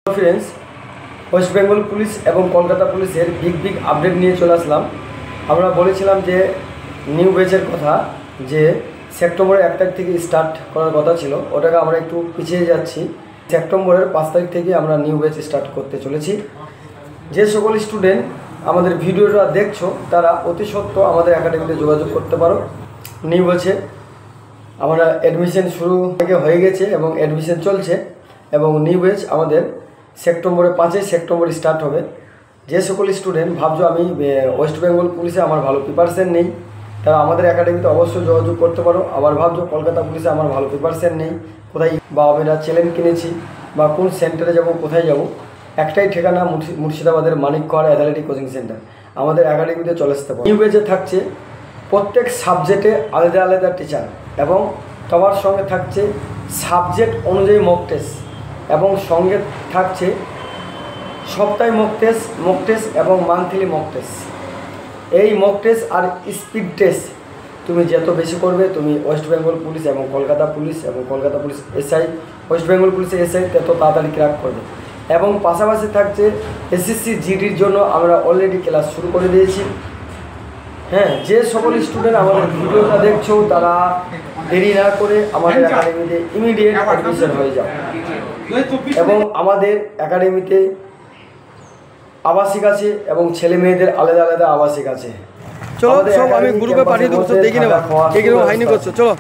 Friends West Bengal police এবং কলকাতা পুলিশের big update নিয়ে চলে আসলাম। আমরা বলেছিলাম যে নিউ ব্যাচের কথা, যে সেপ্টেম্বরের 1 তারিখ থেকে স্টার্ট করার কথা ছিল, ওটাকে আমরা একটু পিছিয়ে যাচ্ছি। সেপ্টেম্বরের 5 তারিখ থেকে আমরা নিউ ব্যাচ স্টার্ট করতে চলেছি। যে সকল স্টুডেন্ট আমাদের ভিডিওটা দেখছো তারা অতি সত্ত্বর আমাদের একাডেমিতে যোগাযোগ করতে পারো। নিউ ব্যাচে আমরা অ্যাডমিশন শুরু থেকে হয়ে গেছে এবং অ্যাডমিশন চলছে, এবং নিউ ব্যাচ আমাদের সেপ্টেম্বরে 5 সেপ্টেম্বর স্টার্ট হবে। যে সকল স্টুডেন্ট ভাবছো আমি ওয়েস্ট বেঙ্গল পুলিশে আমার ভালো প্রিপারেশন নেই, তারা আমাদের একাডেমিতে অবশ্যই যোগাযোগ করতে পারো। আবার ভাবছো কলকাতা পুলিশে আমার ভালো প্রিপারেশন নেই, কোথায় বা আমরা চ্যালেঞ্জ কিনেছি বা কোন সেন্টারে যাব, কোথায় যাব, একটাই ঠিকানা মুর্শিদাবাদের মানিকগড় অ্যাথলেটিক কোচিং সেন্টার। আমাদের একাডেমিতে চলে আসতে পারো। নিউ ব্যাচে থাকছে প্রত্যেক সাবজেক্টে আলাদা আলাদা টিচার, এবং তোমার সঙ্গে থাকছে সাবজেক্ট অনুযায়ী মক টেস্ট, এবং সঙ্গে থাকছে সপ্তাহে মক টেস্ট এবং মান্থলি মক টেস্ট। এই মক টেস্ট আর স্পিড টেস্ট তুমি যত বেশি করবে, তুমি ওয়েস্ট বেঙ্গল পুলিশ এবং Kolkata police SI, West Bengal পুলিশের এসআই তত তাড়াতাড়ি ক্র্যাক করবে। এবং পাশাপাশি থাকছে এসএসসি জিডির জন্য আমরা অলরেডি ক্লাস শুরু করে দিয়েছি। হ্যাঁ, যে সকল স্টুডেন্ট আমাদের ভিডিওটা দেখছো তারা দেরি না করে আমাদের একাডেমিতে ইমিডিয়েট অ্যাডমিশন হয়ে যাও। এবং আমাদের একাডেমিতে আবাসিক আছে এবং ছেলে মেয়েদের আলাদা আলাদা আবাসিক আছে। চলো সব আমি গ্রুপে পাঠিয়ে দেবো, দেখে নেবো, হয়নি করছো, চলো।